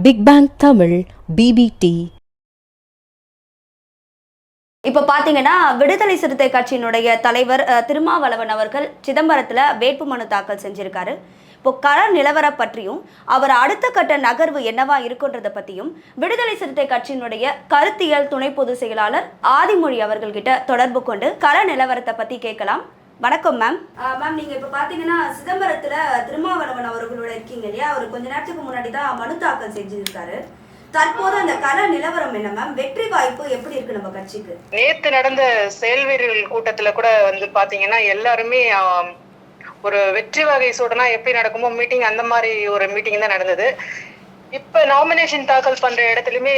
Big bang Tamil PPT. இப்போ பார்த்தீங்கன்னா விடுதலை சிறுத்தை கட்சியினுடைய தலைவர் திருமாவளவன் அவர்கள் சிதம்பரத்தில் வேட்புமனு தாக்கல் செஞ்சிருக்காரு. இப்போ கள நிலவரம் பற்றியும் அவர் அடுத்த கட்ட நகர்வு என்னவா இருக்குன்றதை பற்றியும் விடுதலை சிறுத்தை கட்சியினுடைய கருத்தியல் துணை பொதுச் செயலாளர் ஆதிமொழி அவர்கள்கிட்ட தொடர்பு கொண்டு கள நிலவரத்தை பற்றி கேட்கலாம். வணக்கம் மேம். மேம், நீங்கள் இப்போ பார்த்தீங்கன்னா சிதம்பரத்தில் திருமாவளவன் அவர்களோட இருக்கீங்க இல்லையா? அவர் கொஞ்ச நேரத்துக்கு முன்னாடி தான் மனு தாக்கல் செஞ்சிருக்காரு. தற்போது அந்த கள நிலவரம் என்ன மேம்? வெற்றி வாய்ப்பு எப்படி இருக்கு நம்ம கட்சிக்கு? நேத்து நடந்த செயல்வீரர்கள் கூட்டத்துல கூட பாத்தீங்கன்னா எல்லாருமே ஒரு வெற்றி வகை சூடனா எப்படி நடக்குமோ மீட்டிங் அந்த மாதிரி ஒரு மீட்டிங் தான் நடந்தது. இப்ப நாமினேஷன் தாக்கல் பண்ற இடத்துலயுமே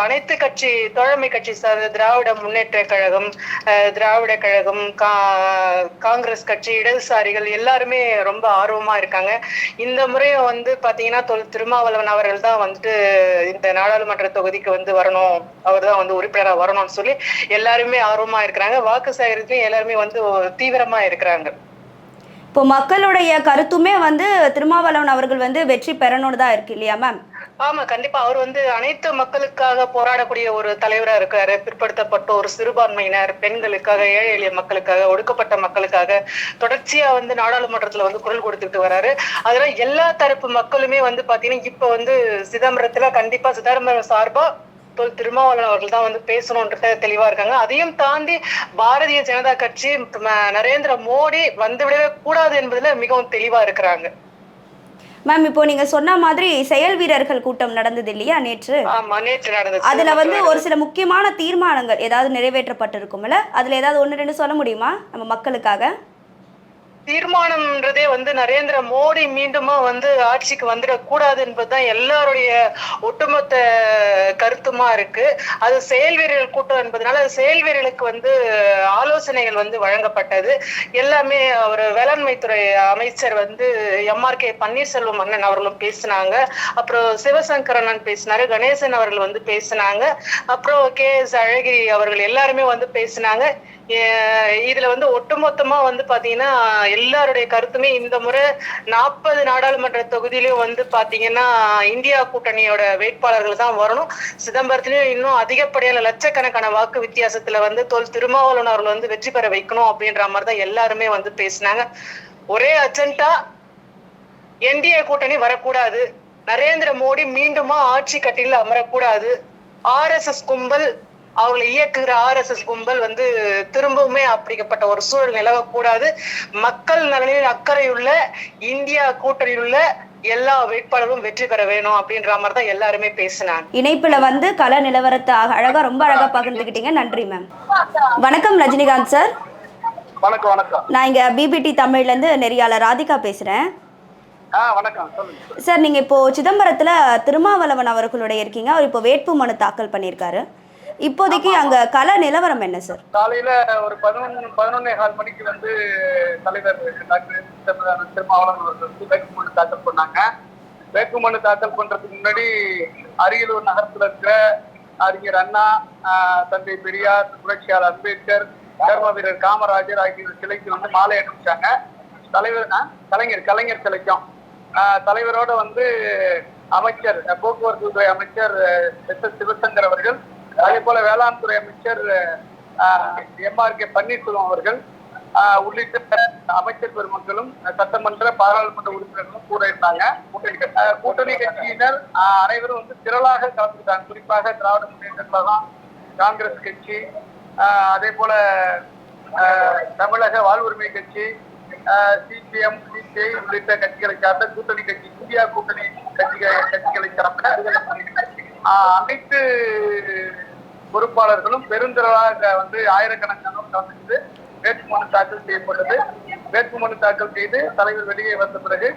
அனைத்து கட்சி தோழமை கட்சி சார்ந்த திராவிட முன்னேற்ற கழகம், திராவிட கழகம், காங்கிரஸ் கட்சி, இடதுசாரிகள் எல்லாருமே ரொம்ப ஆர்வமா இருக்காங்க. இந்த முறையும் பாத்தீங்கன்னா திருமாவளவன் அவர்கள் தான் இந்த நாடாளுமன்ற தொகுதிக்கு வரணும், அவர் தான் உறுப்பினராக வரணும்னு சொல்லி எல்லாருமே ஆர்வமா இருக்கிறாங்க. வாக்கு சேகரிப்புலயும் எல்லாருமே தீவிரமா இருக்கிறாங்க. இப்போ மக்களுடைய கருத்துமே திருமாவளவன் அவர்கள் வெற்றி பெறணும்னு தான் இருக்கு இல்லையா மேம்? ஆமா, கண்டிப்பா. அவர் அனைத்து மக்களுக்காக போராடக்கூடிய ஒரு தலைவரா இருக்காரு. பிற்படுத்தப்பட்ட ஒரு சிறுபான்மையினர், பெண்களுக்காக, ஏழை எளிய மக்களுக்காக, ஒடுக்கப்பட்ட மக்களுக்காக தொடர்ச்சியா நாடாளுமன்றத்துல குரல் கொடுத்துட்டு வராரு. அதனால எல்லா தரப்பு மக்களுமே பாத்தீங்கன்னா இப்ப சிதம்பரத்துல கண்டிப்பா சிதம்பரம் சார்பா திருமாவளவன் அவர்கள் தான் பேசணும்ன்ற தெளிவா இருக்காங்க. அதையும் தாண்டி பாரதிய ஜனதா கட்சி நரேந்திர மோடி வந்துவிடவே கூடாது என்பதுல மிகவும் தெளிவா இருக்கிறாங்க. மேம், இப்போ நீங்க சொன்ன மாதிரி செயல் வீரர்கள் கூட்டம் நடந்தது இல்லையா நேற்று? ஆமா, நேற்று நடந்தது. அதுல ஒரு சில முக்கியமான தீர்மானங்கள் ஏதாவது நிறைவேற்றப்பட்டிருக்கும்ல, அதுல ஏதாவது 1-2 சொல்ல முடியுமா நம்ம மக்களுக்காக? தீர்மானம்ன்றதே நரேந்திர மோடி மீண்டுமா ஆட்சிக்கு வந்துடக்கூடாது என்பதுதான் எல்லாருடைய ஒட்டுமொத்த கருத்துமா இருக்கு. அது செயல் வீரர்கள் கூட்டம் என்பதனால செயல் வீரர்களுக்கு ஆலோசனைகள் வழங்கப்பட்டது. எல்லாமே ஒரு வேளாண்மைத்துறை அமைச்சர் MRK பன்னீர்செல்வம் அண்ணன் அவர்களும் பேசினாங்க. அப்புறம் சிவசங்கரன் பேசினாரு, கணேசன் அவர்கள் பேசினாங்க, அப்புறம் KS அழகிரி அவர்கள் எல்லாருமே பேசினாங்க. இதுல ஒட்டுமொத்தமா பாத்தீங்கன்னா எல்லாருடைய கருத்துமே இந்த முறை 40 நாடாளுமன்ற தொகுதியிலும் பாத்தீங்கன்னா இந்தியா கூட்டணியோட வேட்பாளர்கள் தான் வரணும். சிதம்பரத்திலயும் இன்னும் அதிகப்படியான லட்சக்கணக்கான வாக்கு வித்தியாசத்துல திருமாவளவன் அவர்கள் வெற்றி பெற வைக்கணும் அப்படின்ற மாதிரி தான் எல்லாருமே பேசினாங்க. ஒரே அஜெண்டா, NDA கூட்டணி வரக்கூடாது, நரேந்திர மோடி மீண்டுமா ஆட்சி கட்டில அமரக்கூடாது, RSS கும்பல், அவங்களை இயக்குகிற RSS கும்பல் திரும்பவுமே அப்படிப்பட்ட ஒரு சூழல் நிலவக்கூடாது, மக்கள் நலனில் அக்கறையுள்ள இந்தியா கூட்டணியில் உள்ள எல்லா வேட்பாளரும் வெற்றி பெற வேணும் அப்படின்ற மாதிரி தான் எல்லாருமே பேசினாங்க. இணைப்புல கள நிலவரத்தை ரொம்ப அழகா பகிர்ந்துக்கிட்டீங்க. நன்றி மேம். வணக்கம் ரஜினிகாந்த் சார். வணக்கம். வணக்கம். நான் இங்க BBT தமிழ்ல இருந்து நெறியாளர் ராதிகா பேசுறேன். வணக்கம். சொல்லுங்க சார். நீங்க இப்போ சிதம்பரத்துல திருமாவளவன் அவர்களுடைய இருக்கீங்க. அவர் இப்போ வேட்பு மனு தாக்கல் பண்ணியிருக்காரு. இப்போதைக்கு அங்க கள நிலவரம் என்ன சார்? காலையில ஒரு 11:15 மணிக்கு தலைவர் டாக்டர் திருமாவளவன் அவர்கள் வேட்புமனு தாக்கல் பண்ணாங்க. வேட்புமனு தாக்கல் பண்றதுக்கு முன்னாடி அரியலூர் நகரத்துல இருக்கிற அறிஞர் அண்ணா, தந்தை பெரியார், புரட்சியாளர் அம்பேத்கர், கர்ம வீரர் காமராஜர் ஆகிய சிலைக்கு மாலை அணிவிச்சாங்க. கலைஞர் சிலைக்கும் தலைவரோட அமைச்சர், போக்குவரத்து துறை அமைச்சர் SS சிவசங்கர் அவர்கள், அதே போல வேளாண் துறை அமைச்சர் MRK பன்னீர்செல்வம் அவர்கள் உள்ளிட்ட அமைச்சர் பெருமக்களும் சட்டமன்ற பாராளுமன்ற உறுப்பினர்களும் கூட இருந்தாங்க. கூட்டணி கட்சியினர் அனைவரும் திரளாக கலந்துட்டாங்க. குறிப்பாக திராவிட முன்னேற்ற கழகம், காங்கிரஸ் கட்சி, அதே போல தமிழக வாழ்வுரிமை கட்சி, CPM, CPI உள்ளிட்ட கட்சிகளை சார்ந்த கூட்டணி கட்சி, இந்தியா கூட்டணி கட்சிகளை சார்ந்த அனைத்து பொறுப்பாளர்களும் பெருந்திரளாக ஆயிரக்கணக்கான கலந்து வேட்புமனு தாக்கல் செய்யப்பட்டது. வேட்புமனு தாக்கல் செய்து தலைவர் வெளியே வந்த பிறகு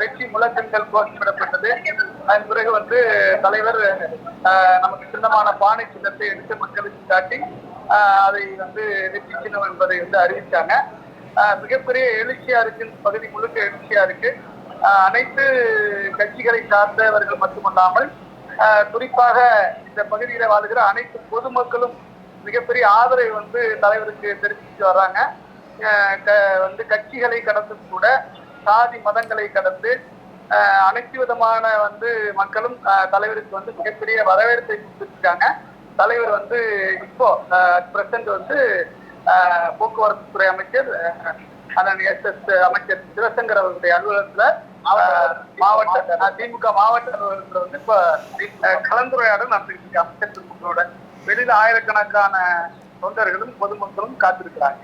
வெற்றி முழக்கங்கள் கோஷமிடப்பட்டது. அதன் பிறகு தலைவர் நமக்கு சின்னமான பானை சின்னத்தை எடுத்து மக்களுக்கு காட்டி அதை வெற்றி சின்னம் என்பதை அறிவிச்சாங்க. மிகப்பெரிய எழுச்சியா இருக்கு, பகுதி முழுக்க எழுச்சியா இருக்கு. அனைத்து கட்சிகளை சார்ந்தவர்கள் மட்டுமல்லாமல் குறிப்பாக இந்த பகுதியில வாழ்கிற அனைத்து பொதுமக்களும் மிகப்பெரிய ஆதரவை தலைவருக்கு தெரிவித்து வர்றாங்க. கட்சிகளை கடந்து கூட, சாதி மதங்களை கடந்து அனைத்து விதமான மக்களும் தலைவருக்கு மிகப்பெரிய வரவேற்பை கொடுத்துருக்காங்க. தலைவர் இப்போ பிரசன்ட் போக்குவரத்து துறை அமைச்சர் அமைச்சர் சிவசங்கர் அவர்களுடைய அலுவலகத்துல மாவட்ட திமுக மாவட்ட அலுவலகத்துல இப்ப கலந்துரையாடல் நடந்துட்டு இருக்கு அமைச்சர்களோட. வெளியில ஆயிரக்கணக்கான தொண்டர்களும் பொதுமக்களும் காத்திருக்கிறாங்க.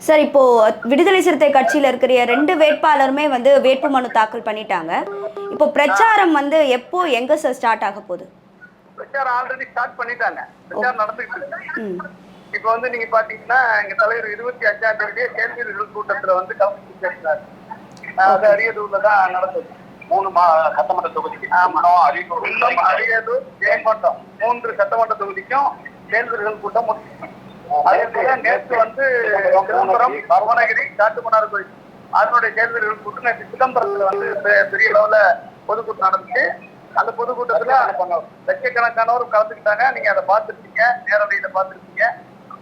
சார், இப்போ விடுதலை சிறுத்தை கட்சியில இருக்கிற 2 வேட்பாளருமே வேட்புமனு தாக்கல் பண்ணிட்டாங்க. இப்போ பிரச்சாரம் எப்போ எங்க சார் ஸ்டார்ட் ஆக போகுது? பிரச்சாரம் ஆல்ரெடி ஸ்டார்ட் பண்ணிட்டாங்க. பிரச்சாரம் நடந்துட்டு இருக்கு. இப்ப நீங்க பாத்தீங்கன்னா எங்க தலைவர் 25ஆம் தேதி கேள்விகள் கூட்டத்துல கலந்து பேசினாரு. அது அரியலூர்ல தான் நடந்தது. 3 சட்டமன்ற தொகுதிக்கு அரியலூர் ஜெயங்கொண்டம் 3 சட்டமன்ற தொகுதிக்கும் கேள்விகள் கூட்டம் முடிச்சு. அதே போல நேற்று சிதம்பரம், பவனகிரி, காட்டுமன்னார் கோயில் அதனுடைய கேள்விகள் கூட்டம் நேற்று சிதம்பரத்துல பெரிய அளவுல பொதுக்கூட்டம் நடந்துச்சு. அந்த பொதுக்கூட்டத்துல லட்சக்கணக்கானவரும் கலந்துக்கிட்டாங்க. நீங்க அதை பார்த்துருப்பீங்க, நேரடியில பார்த்துருப்பீங்க.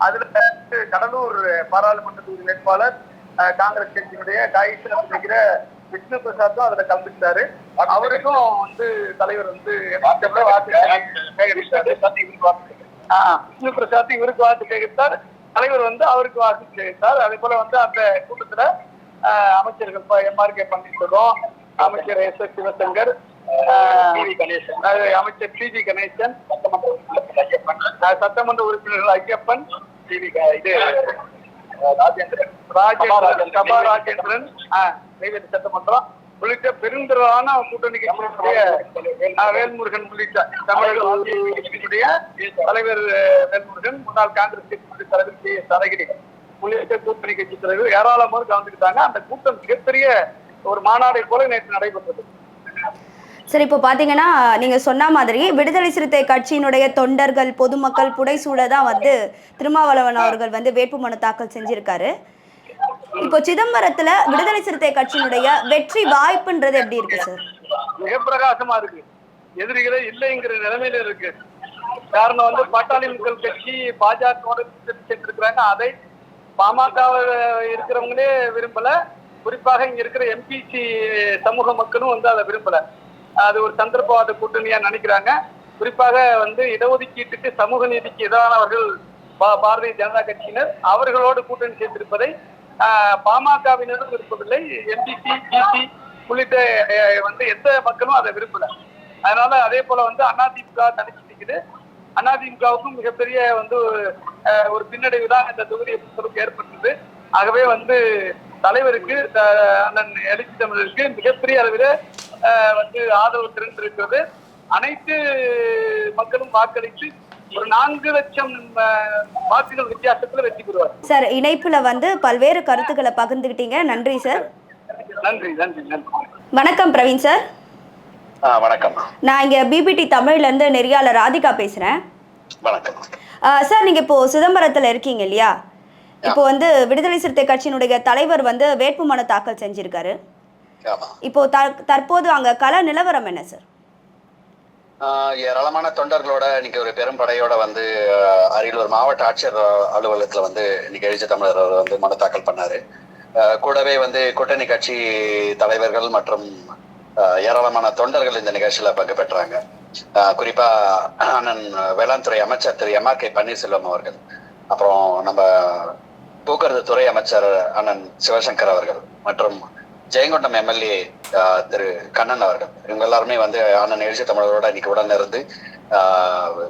அதுல கடலூர் பாராளுமன்ற தொகுதி வேட்பாளர் காங்கிரஸ் கட்சியினுடைய காயிசன் அப்படிங்கிற விஷ்ணு பிரசாத்தும் அதுல கலந்துக்கிட்டாரு. அவருக்கும் தலைவர் விஷ்ணு பிரசாத் இவருக்கு வாக்கு சேகரித்தார். தலைவர் அவருக்கு வாக்கு சேகரித்தார். அதே போல அந்த கூட்டத்துல அமைச்சர்கள் எம்ஆர்கே பன்னீர்செல்வம், அமைச்சர் எஸ் சிவசங்கர், அமைச்சர் டிவி கணேசன், சட்டமன்ற உறுப்பினர்கள் ஐயப்பன், ராஜேந்திரன், நெய்வேலி சட்டமன்றம் உள்ளிட்ட பெருந்திரளான கூட்டணி கட்சியினுடைய வேல்முருகன் உள்ளிட்ட தமிழக தலைவர் வேல்முருகன், முன்னாள் காங்கிரஸ் கட்சியினுடைய தலைவர் அழகிரி உள்ளிட்ட கூட்டணி கட்சி தலைவர் ஏராளமாக கலந்துக்கிட்டாங்க. அந்த கூட்டம் மிகப்பெரிய ஒரு மாநாடை போல நேற்று நடைபெற்றது. சரி, இப்போ பார்த்தீங்கன்னா நீங்கள் சொன்ன மாதிரி விடுதலை சிறுத்தை கட்சியினுடைய தொண்டர்கள், பொதுமக்கள் புடைசூழ தான் திருமாவளவன் அவர்கள் வேட்புமனு தாக்கல் செஞ்சிருக்காரு. இப்போ சிதம்பரத்துல விடுதலை சிறுத்தை கட்சியினுடைய வெற்றி வாய்ப்புன்றது எப்படி இருக்கு சார்? மிக பிரகாசமா இருக்கு. எதிரிகளே இல்லைங்கிற நிலைமையில இருக்கு. காரணம் பாட்டாளி மக்கள் கட்சி பாஜக சென்றிருக்கிறாங்க. அதை பாமக இருக்கிறவங்களே விரும்பல. குறிப்பாக இங்க இருக்கிற எம்பிசி சமூக மக்களும் அதை விரும்பல. அது ஒரு சந்தர்ப்பவாத கூட்டணியா நினைக்கிறாங்க. குறிப்பாக இடஒதுக்கீட்டுக்கு சமூக நீதிக்கு எதிரானவர்கள் பாரதிய ஜனதா கட்சியினர் அவர்களோடு கூட்டணி சேர்ந்திருப்பதை பாமகவினரும் விரும்பவில்லை. எம்பிசி பிசி உள்ளிட்ட எந்த மக்களும் அதை விரும்பல. அதனால அதே போல அதிமுக தனிச்சு நிற்குது. அதிமுகவுக்கும் மிகப்பெரிய ஒரு பின்னடைவு தான் இந்த தொகுதியை பொறுத்தவரைக்கும் ஏற்பட்டது. ஆகவே தலைவருக்கு அண்ணன் எழுச்சி தமிழருக்கு மிகப்பெரிய அளவில் ஆதரவு திரண்டு இருக்கிறது. அனைத்து மக்களும் வாக்களித்து ஒரு 4 லட்சம் வாக்குகள் வித்தியாசத்துல வெற்றி பெறுவார். சார், இணைப்புல பல்வேறு கருத்துக்களை பகிர்ந்துக்கிட்டீங்க. நன்றி சார். நன்றி நன்றி நன்றி. வணக்கம் பிரவீன் சார். வணக்கம். நான் இங்க பிபிடி தமிழ்ல இருந்து நெறியாளர் ராதிகா பேசுறேன். வணக்கம் சார். நீங்க இப்போ சிதம்பரத்துல இருக்கீங்க இல்லையா? இப்போ விடுதலை சிறுத்தை கட்சியினுடைய தலைவர் வேட்புமனு தாக்கல் செஞ்சிருக்காரு. இப்போ தற்போது அங்க கள நிலவரம் என்ன சார்? ஏராளமான தொண்டர்களோட இன்னைக்கு ஒரு பெரும் படையோட அரியலூர் மாவட்ட ஆட்சியர் அலுவலகத்துல இன்னைக்கு எழுச்சி தமிழர் மனு தாக்கல் பண்ணாரு. கூடவே கூட்டணி கட்சி தலைவர்கள் மற்றும் ஏராளமான தொண்டர்கள் இந்த நிகழ்ச்சியில பங்கு பெற்றாங்க. குறிப்பா அண்ணன் வேளாண் துறை அமைச்சர் திரு எம்ஆர்கே பன்னீர்செல்வம் அவர்கள், அப்புறம் நம்ம போக்குவரத்து துறை அமைச்சர் அண்ணன் சிவசங்கர் அவர்கள் மற்றும் ஜெயங்கொண்டம் எம்எல்ஏ திரு கண்ணன் அவர்கள், இவங்க எல்லாருமே அண்ணன் எழுச்சி தமிழரோட இன்னைக்கு உடன் இருந்து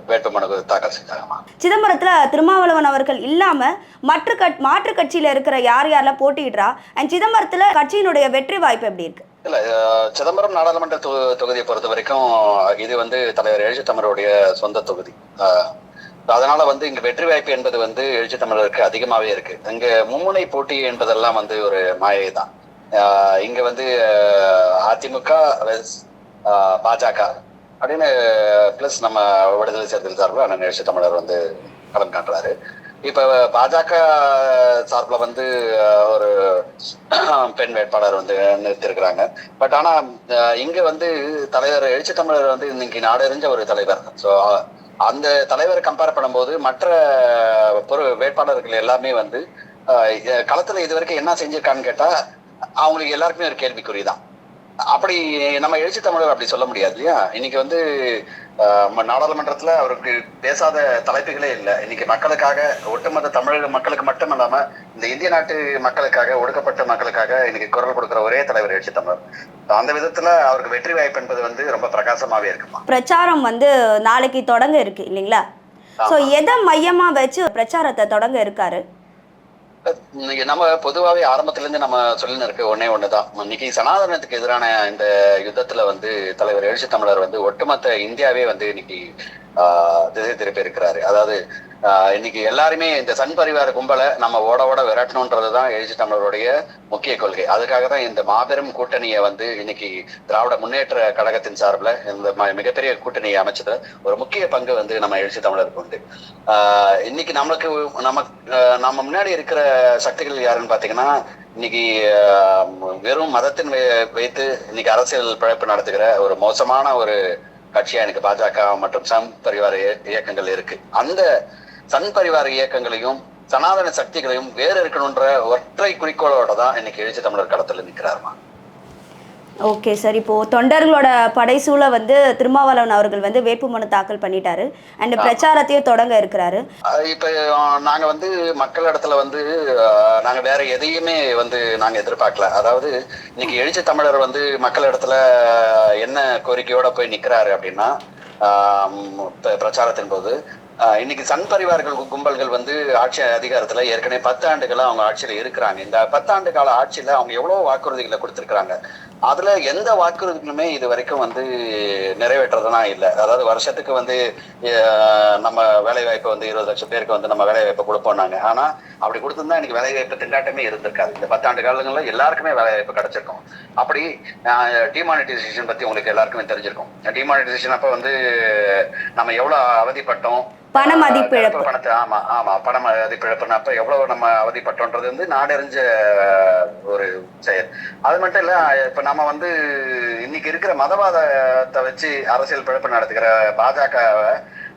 வேட்புமனு தாக்கல் செஞ்சாங்க. சிதம்பரத்துல திருமாவளவன் அவர்கள் இல்லாம மாற்று கட்சியில இருக்கிற யாரெல்லாம் போட்டியிடுறா? அண்ட் சிதம்பரத்துல கட்சியினுடைய வெற்றி வாய்ப்பு எப்படி இருக்கு? இல்ல, சிதம்பரம் நாடாளுமன்ற தொகுதியை பொறுத்த வரைக்கும் இது தலைவர் எழுச்சி தமிழருடைய சொந்த தொகுதி. அதனால இங்க வெற்றி வாய்ப்பு என்பது எழுச்சி தமிழருக்கு அதிகமாவே இருக்கு. இங்க மும்முனை போட்டி என்பதெல்லாம் ஒரு மாயை தான். இங்க அதிமுக பாஜக அப்படின்னு பிளஸ் நம்ம விடுதலை சிறுத்தைகள் சார்பில் அண்ணன் எழுச்சி தமிழர் களம் காட்டுறாரு. இப்ப பாஜக சார்பில் ஒரு பெண் வேட்பாளர் நிறுத்திருக்கிறாங்க. பட் ஆனா இங்க தலைவர் எழுச்சி தமிழர் இன்னைக்கு நாடறிஞ்ச ஒரு தலைவர். ஸோ அந்த தலைவரை கம்பேர் பண்ணும்போது மற்ற வேட்பாளர்கள் எல்லாமே களத்துல இது வரைக்கும் என்ன செஞ்சிருக்கான்னு கேட்டா அவங்களுக்கு எல்லாருக்குமே ஒரு கேள்விக்குறிதான். அப்படி நம்ம எழுச்சி தமிழர் அப்படி சொல்ல முடியாது இல்லையா? இன்னைக்கு வந்து நாடாளுமன்றத்துல அவருக்கு பேசாத தலைப்புகளே இல்லை. இன்னைக்கு மக்களுக்காக, ஒட்டுமொத்த தமிழக மக்களுக்கு மட்டும் இல்லாம இந்த இந்திய நாட்டு மக்களுக்காக, ஒடுக்கப்பட்ட மக்களுக்காக இன்னைக்கு குரல் கொடுக்கிற ஒரே தலைவர் எழுச்சி தமிழர். அந்த விதத்துல அவருக்கு வெற்றி வாய்ப்பு என்பது வந்து ரொம்ப பிரகாசமாவே இருக்குமா. பிரச்சாரம் வந்து நாளைக்கு தொடங்க இருக்கு இல்லைங்களா? ஸோ எதை மையமா வச்சு பிரச்சாரத்தை தொடங்க இருக்காரு? நம்ம பொதுவாகவே ஆரம்பத்துல இருந்து நம்ம சொல்லின்னு இருக்க ஒண்ணுதான், இன்னைக்கு சனாதனத்துக்கு எதிரான இந்த யுத்தத்துல வந்து தலைவர் எழுச்சி தமிழர் வந்து ஒட்டுமொத்த இந்தியாவே வந்து இன்னைக்கு திசை திருப்பி இருக்கிறாரு. அதாவது இன்னைக்கு எல்லாருமே இந்த சன் பரிவார கும்பலை நம்ம ஓட விரட்டணுன்றதுதான் எழுச்சி தமிழருடைய முக்கிய கொள்கை. அதுக்காக தான் இந்த மாபெரும் கூட்டணியை வந்து இன்னைக்கு திராவிட முன்னேற்ற கழகத்தின் சார்பில் இந்த மிகப்பெரிய கூட்டணியை அமைச்சதுல ஒரு முக்கிய பங்கு வந்து நம்ம எழுச்சி தமிழருக்கு உண்டு. இன்னைக்கு நம்ம முன்னாடி இருக்கிற சக்திகள் யாருன்னு பாத்தீங்கன்னா, இன்னைக்கு வெறும் மதத்தின் வைத்து இன்னைக்கு அரசியல் பிழைப்பு நடத்துகிற ஒரு மோசமான ஒரு கட்சியா எனக்கு பாஜக மற்றும் சங் பரிவார இயக்கங்கள் இருக்கு. அந்த சங் பரிவார இயக்கங்களையும் சனாதன சக்திகளையும் வேறு இருக்கணும்ன்ற ஒற்றை குறிக்கோளோட தான் இன்னைக்கு எழுச்சி தமிழர் களத்துல நிற்கிறாருமா. ஓகே சார், இப்போ தொண்டர்களோட படைசூழ வந்து திருமாவளவன் அவர்கள் வந்து வேட்புமனு தாக்கல் பண்ணிட்டாரு அண்ட் பிரச்சாரத்தையும் தொடங்க இருக்கிறாரு. இப்ப நாங்க வந்து மக்கள் இடத்துல வந்து நாங்க வேற எதையுமே வந்து நாங்க எதிர்பார்க்கல. அதாவது இன்னைக்கு எழுச்சி தமிழர் வந்து மக்கள் இடத்துல என்ன கோரிக்கையோட போய் நிக்கிறாரு அப்படின்னா, பிரச்சாரத்தின் போது இன்னைக்கு சங் பரிவார்கள் கும்பல்கள் வந்து ஆட்சி அதிகாரத்துல ஏற்கனவே 10 ஆண்டுகளா அவங்க ஆட்சியில இருக்கிறாங்க. இந்த 10 ஆண்டு கால ஆட்சியில அவங்க எவ்வளவு வாக்குறுதிகளை கொடுத்திருக்கிறாங்க. அதுல எந்த வாக்குறுதிகளுமே இது வரைக்கும் வந்து நிறைவேற்றதுனா இல்லை. அதாவது வருஷத்துக்கு வந்து நம்ம வேலை வாய்ப்பை வந்து 20 லட்சம் பேருக்கு வந்து நம்ம வேலை வாய்ப்பை கொடுப்போம்னாங்க. ஆனா அப்படி கொடுத்திருந்தா இன்னைக்கு வேலை வாய்ப்பு திண்டாட்டமே இருந்திருக்காது. இந்த 10 ஆண்டு காலங்கள்ல எல்லாருக்குமே வேலை வாய்ப்பு கிடைச்சிருக்கும். அப்படி டிமானிட்டைசேஷன் பத்தி உங்களுக்கு எல்லாருக்குமே தெரிஞ்சிருக்கும். டிமானிட்டைசேஷன் அப்ப வந்து நம்ம எவ்வளவு அவதிப்பட்டோம், பண மதிப்பிழப்பு, பணத்தை பண மதிப்பிழப்புன்னு அப்ப எவ்வளவு நம்ம அவதிப்பட்டோன்றது வந்து நாடறிஞ்ச ஒரு செயல். அது மட்டும் இல்ல, இப்ப நம்ம வந்து இன்னைக்கு இருக்கிற மதவாதத்தை வச்சு அரசியல் பிழப்பு நடத்துகிற பாஜகவை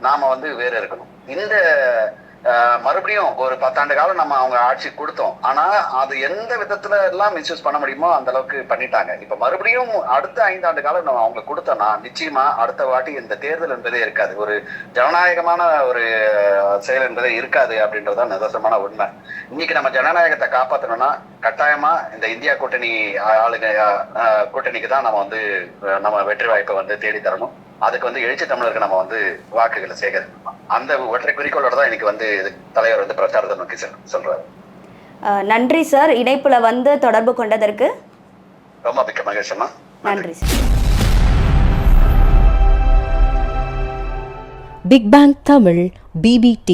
நாம வந்து வேறு இருக்கணும். இந்த மறுபடியும் ஒரு 10 ஆண்டு காலம் நம்ம அவங்க ஆட்சி கொடுத்தோம். ஆனா அது எந்த விதத்துல எல்லாம் மிஸ்யூஸ் பண்ண முடியுமோ அந்த அளவுக்கு பண்ணிட்டாங்க. இப்ப மறுபடியும் அடுத்த 5 ஆண்டு காலம் நம்ம அவங்க கொடுத்தோம்னா நிச்சயமா அடுத்த வாட்டி இந்த தேர்தல் என்பதே இருக்காது, ஒரு ஜனநாயகமான ஒரு செயல் என்பதே இருக்காது அப்படின்றதுதான் நிதர்சனமான உண்மை. இன்னைக்கு நம்ம ஜனநாயகத்தை காப்பாற்றணும்னா கட்டாயமா இந்த இந்தியா கூட்டணி கூட்டணிக்கு தான் நம்ம வந்து நம்ம வெற்றி வாய்ப்பை வந்து தேடி தரணும். அதுக்கு வந்து எழுச்சி தமிழருக்கு நம்ம வந்து வாக்குகளை சேகரிக்கணும். அந்த ஒற்றை குறிக்கோளோட தான் இன்னைக்கு வந்து தலைவர் வந்து பிரச்சாரத்தை நோக்கி சொல்றாரு. நன்றி சார், இணைப்புல வந்து தொடர்பு கொண்டதற்கு ரொம்ப மிக்க மகிழ்ச்சிமா. நன்றி sir. Big bang Tamil BBT